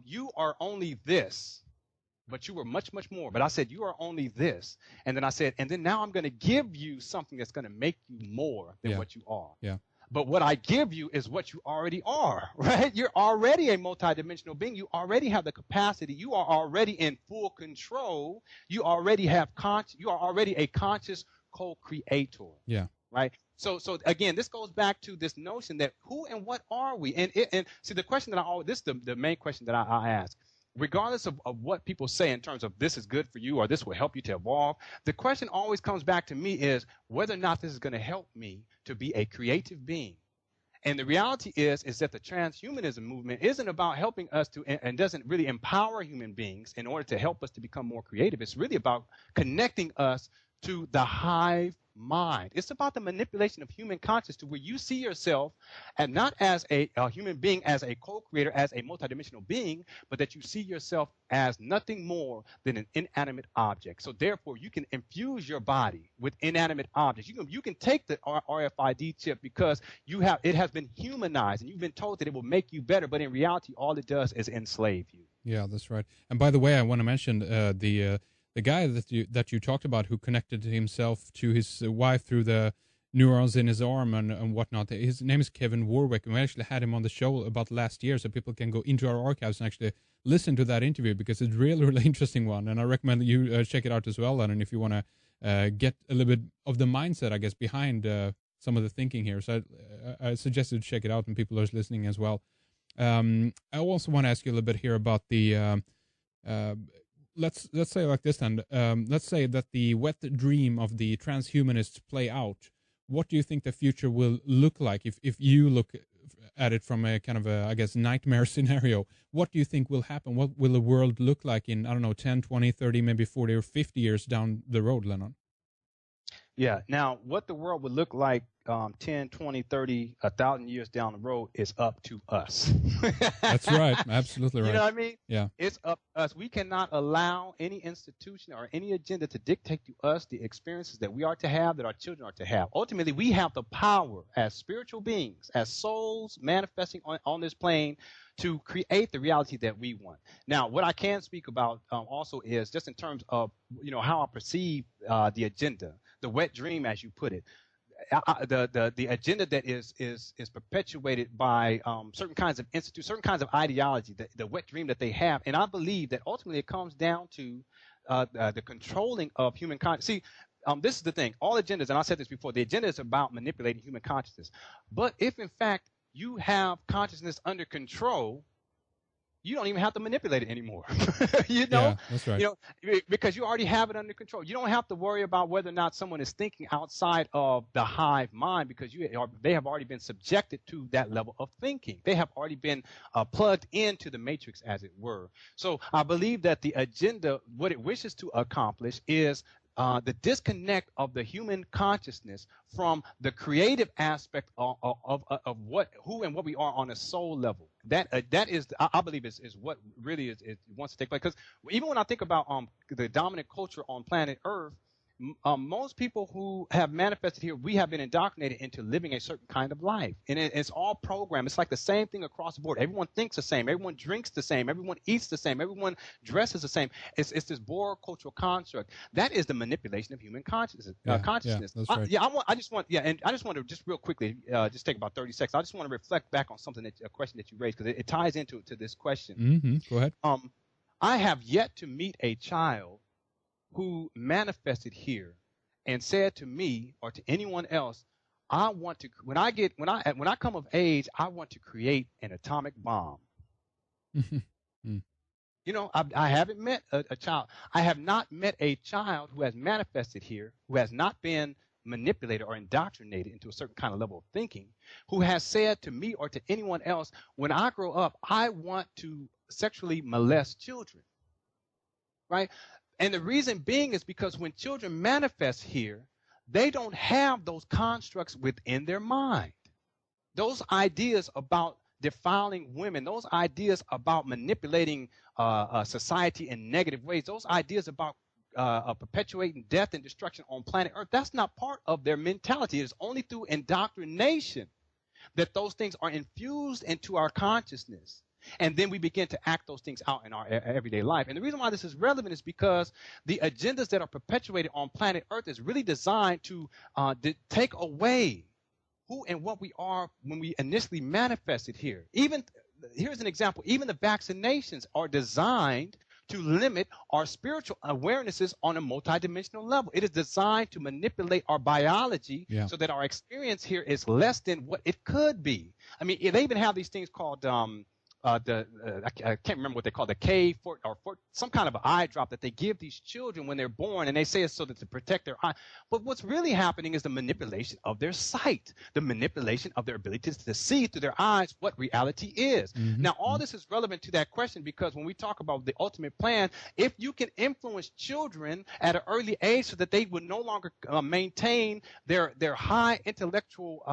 Speaker 2: you are only this. But you were much, much more. But I said, you are only this. And then I said, and then now I'm going to give you something that's going to make you more than what you are. Yeah. But what I give you is what you already are, right? You're already a multidimensional being. You already have the capacity. You are already in full control. You already have you are already a conscious co-creator. Yeah. Right. So again, this goes back to this notion that who and what are we? And see, the question that this is the main question that I ask. Regardless of what people say in terms of this is good for you or this will help you to evolve, the question always comes back to me is whether or not this is going to help me to be a creative being. And the reality is that the transhumanism movement isn't about helping us to, and doesn't really empower human beings in order to help us to become more creative. It's really about connecting us to the hive mind. It's about the manipulation of human consciousness to where you see yourself and not as a human being, as a co-creator, as a multidimensional being, but that you see yourself as nothing more than an inanimate object. So therefore, you can infuse your body with inanimate objects. You can take the RFID chip because it has been humanized and you've been told that it will make you better, but in reality, all it does is enslave you. Yeah, that's right. And by the way, I want to mention the guy that you talked about who connected himself to his wife through the neurons in his arm and whatnot. His name is Kevin Warwick, and we actually had him on the show about last year, so people can go into our archives and actually listen to that interview because it's really, really interesting one. And I recommend you check it out as well. And if you want to get a little bit of the mindset, I guess, behind some of the thinking here, so I suggest you check it out, and people are listening as well. I also want to ask you a little bit here about the. Let's say like this then. Let's say that the wet dream of the transhumanists play out. What do you think the future will look like if you look at it from a kind of a, I guess, nightmare scenario? What do you think will happen? What will the world look like in, I don't know, 10, 20, 30, maybe 40 or 50 years down the road, Lenon? Yeah. Now, what the world would look like 10, 20, 30, 1,000 years down the road is up to us. That's right. Absolutely right. You know what I mean? Yeah. It's up to us. We cannot allow any institution or any agenda to dictate to us the experiences that we are to have, that our children are to have. Ultimately, we have the power as spiritual beings, as souls manifesting on this plane, to create the reality that we want. Now, what I can speak about also is just in terms of, how I perceive the agenda, the wet dream, as you put it. the agenda that is perpetuated by certain kinds of institutes, certain kinds of ideology, the wet dream that they have. And I believe that ultimately it comes down to the controlling of human consciousness. See, this is the thing. All agendas, and I said this before, the agenda is about manipulating human consciousness. But if in fact you have consciousness under control, you don't even have to manipulate it anymore.
Speaker 1: Yeah, that's right.
Speaker 2: Because you already have it under control. You don't have to worry about whether or not someone is thinking outside of the hive mind, because they have already been subjected to that level of thinking. They have already been plugged into the matrix, as it were. So I believe that the agenda, what it wishes to accomplish, is the disconnect of the human consciousness from the creative aspect of who and what we are on a soul level. That is, I believe, is what really is wants to take place. Because even when I think about the dominant culture on planet Earth, most people who have manifested here, we have been indoctrinated into living a certain kind of life. And it's all programmed. It's like the same thing across the board. Everyone thinks the same. Everyone drinks the same. Everyone eats the same. Everyone dresses the same. It's this Boer cultural construct. That is the manipulation of human consciousness.
Speaker 1: Yeah, that's right.
Speaker 2: I just want to just real quickly, just take about 30 seconds. I just want to reflect back on something a question that you raised, because it ties into this question.
Speaker 1: Mm-hmm. Go ahead.
Speaker 2: I have yet to meet a child who manifested here and said to me or to anyone else, I want to, when I come of age, I want to create an atomic bomb. I haven't met a child. I have not met a child who has manifested here, who has not been manipulated or indoctrinated into a certain kind of level of thinking, who has said to me or to anyone else, when I grow up, I want to sexually molest children. Right? And the reason being is because when children manifest here, they don't have those constructs within their mind. Those ideas about defiling women, those ideas about manipulating society in negative ways, those ideas about perpetuating death and destruction on planet Earth, that's not part of their mentality. It is only through indoctrination that those things are infused into our consciousness. And then we begin to act those things out in our everyday life. And the reason why this is relevant is because the agendas that are perpetuated on planet Earth is really designed to take away who and what we are when we initially manifested here. Here's an example. Even the vaccinations are designed to limit our spiritual awarenesses on a multidimensional level. It is designed to manipulate our biology so that our experience here is less than what it could be. I mean, they even have these things called I can't remember what they call the some kind of an eye drop that they give these children when they're born, and they say it's so that to protect their eye. But what's really happening is the manipulation of their sight, the manipulation of their ability to see through their eyes what reality is. Mm-hmm. Now, all this is relevant to that question, because when we talk about the ultimate plan, if you can influence children at an early age so that they would no longer maintain their high intellectual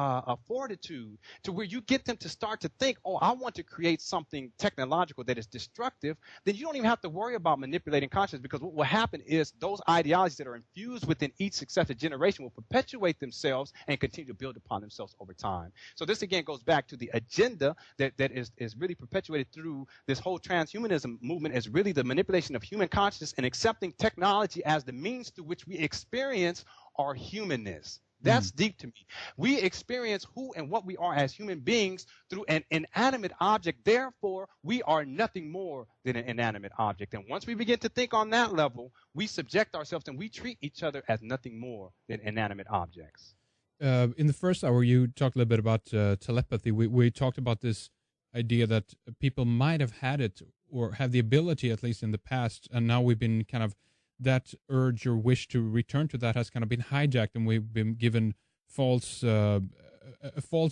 Speaker 2: fortitude, to where you get them to start to think, oh, I want to create something technological that is destructive, then you don't even have to worry about manipulating consciousness, because what will happen is those ideologies that are infused within each successive generation will perpetuate themselves and continue to build upon themselves over time. So this again goes back to the agenda that is really perpetuated through this whole transhumanism movement, is really the manipulation of human consciousness and accepting technology as the means through which we experience our humanness. That's deep to me. We experience who and what we are as human beings through an inanimate object. Therefore, we are nothing more than an inanimate object. And once we begin to think on that level, we subject ourselves and we treat each other as nothing more than inanimate objects.
Speaker 1: In the first hour, you talked a little bit about telepathy. We talked about this idea that people might have had it or have the ability, at least in the past, and now we've been kind of, that urge or wish to return to that has kind of been hijacked, and we've been given false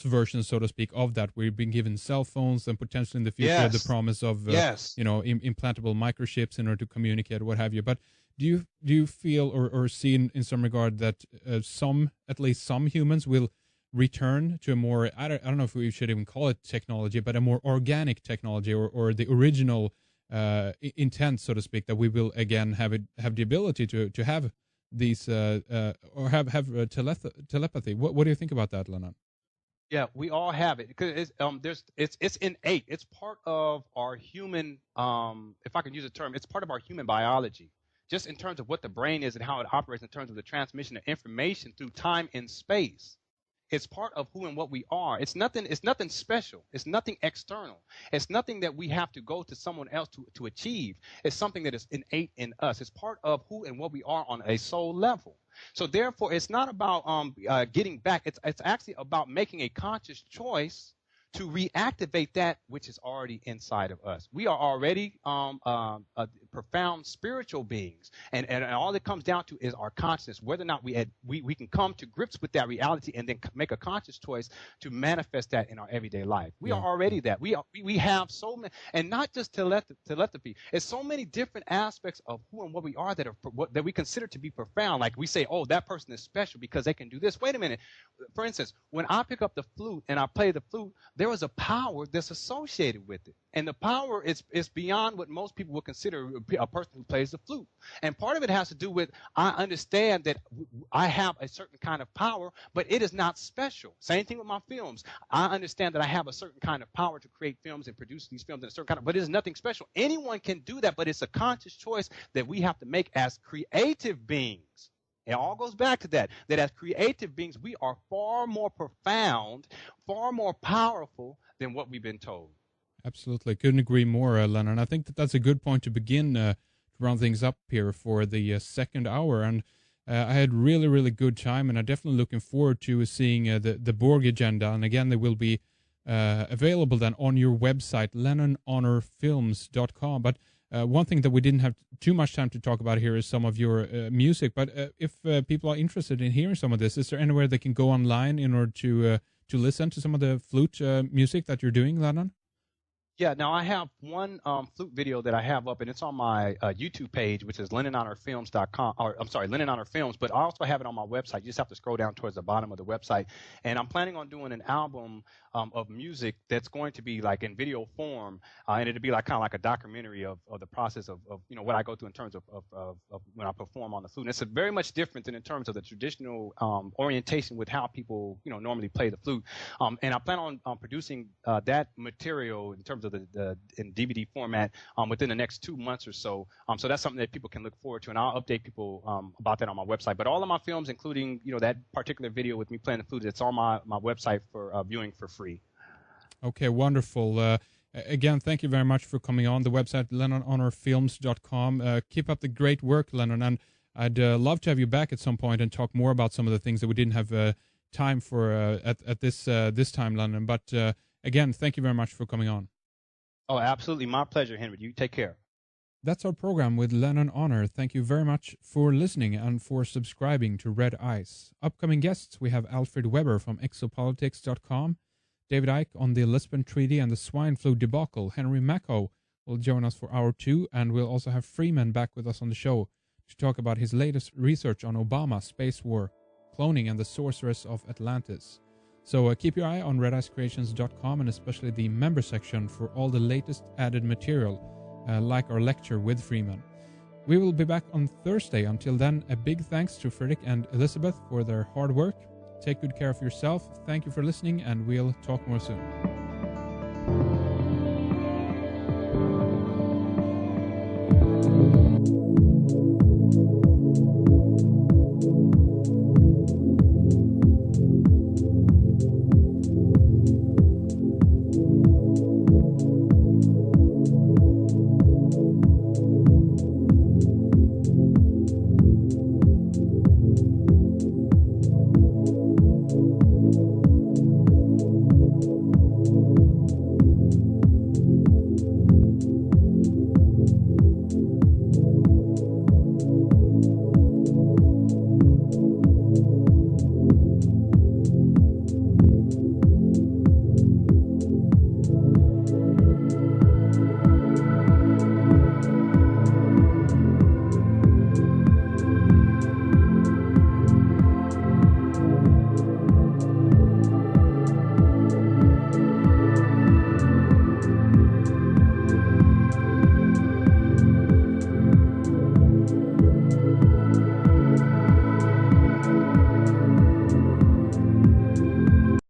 Speaker 1: versions, so to speak, of that. We've been given cell phones, and potentially in the future the promise of implantable microchips in order to communicate or what have you. But do you feel or see in some regard that at least some humans will return to a more, I don't know if we should even call it technology, but a more organic technology, or the original intent, so to speak, that we will again have the ability to have these or have telepathy. What do you think about that, Lenon?
Speaker 2: Yeah, we all have it, because it's innate. It's part of our human, if I can use a term, it's part of our human biology, just in terms of what the brain is and how it operates in terms of the transmission of information through time and space. It's part of who and what we are. It's nothing special. It's nothing external. It's nothing that we have to go to someone else to achieve. It's something that is innate in us. It's part of who and what we are on a soul level. So therefore, it's not about getting back. It's actually about making a conscious choice to reactivate that which is already inside of us. We are already profound spiritual beings, and all it comes down to is our consciousness, whether or not we can come to grips with that reality and then make a conscious choice to manifest that in our everyday life. We are already that. We have so many, and not just telepathy. It's so many different aspects of who and what we are that we consider to be profound. Like we say, oh, that person is special because they can do this. Wait a minute. For instance, when I pick up the flute and I play the flute, there is a power that's associated with it. And the power is beyond what most people would consider a person who plays the flute. And part of it has to do with, I understand that I have a certain kind of power, but it is not special. Same thing with my films. I understand that I have a certain kind of power to create films and produce these films in a certain kind of, but it is nothing special. Anyone can do that, but it's a conscious choice that we have to make as creative beings. It all goes back to that as creative beings, we are far more profound, far more powerful than what we've been told.
Speaker 1: Absolutely. Couldn't agree more, Lenon. I think that's a good point to begin to round things up here for the second hour. And I had really, really good time, and I'm definitely looking forward to seeing the Borg agenda. And again, they will be available then on your website, LenonHonorFilms.com. But one thing that we didn't have too much time to talk about here is some of your music. But if people are interested in hearing some of this, is there anywhere they can go online in order to listen to some of the flute music that you're doing, Lenon?
Speaker 2: Yeah, now I have one flute video that I have up, and it's on my YouTube page, which is LenonHonorFilms.com, or I'm sorry, Lenon Honor Films, but I also have it on my website. You just have to scroll down towards the bottom of the website. And I'm planning on doing an album of music that's going to be like in video form, and it'll be like kind of like a documentary of the process of what I go through in terms of when I perform on the flute. And it's very much different than in terms of the traditional orientation with how people normally play the flute. And I plan on producing that material in terms of in DVD format within the next 2 months or so. So that's something that people can look forward to, and I'll update people about that on my website. But all of my films, including that particular video with me playing the flute, it's on my website for viewing for free.
Speaker 1: Okay, wonderful. Again, thank you very much for coming on the website, LenonHonorFilms.com. Keep up the great work, Lenon, and I'd love to have you back at some point and talk more about some of the things that we didn't have time for at this time, Lenon. But again, thank you very much for coming on.
Speaker 2: Oh, absolutely. My pleasure, Henry. You take care.
Speaker 1: That's our program with Lenon Honor. Thank you very much for listening and for subscribing to Red Ice. Upcoming guests, we have Alfred Weber from exopolitics.com, David Icke on the Lisbon Treaty and the swine flu debacle. Henry Macko will join us for hour 2, and we'll also have Freeman back with us on the show to talk about his latest research on Obama, space war, cloning, and the sorceress of Atlantis. So keep your eye on redicecreations.com, and especially the member section for all the latest added material, like our lecture with Freeman. We will be back on Thursday. Until then, a big thanks to Fredrik and Elizabeth for their hard work. Take good care of yourself. Thank you for listening, and we'll talk more soon.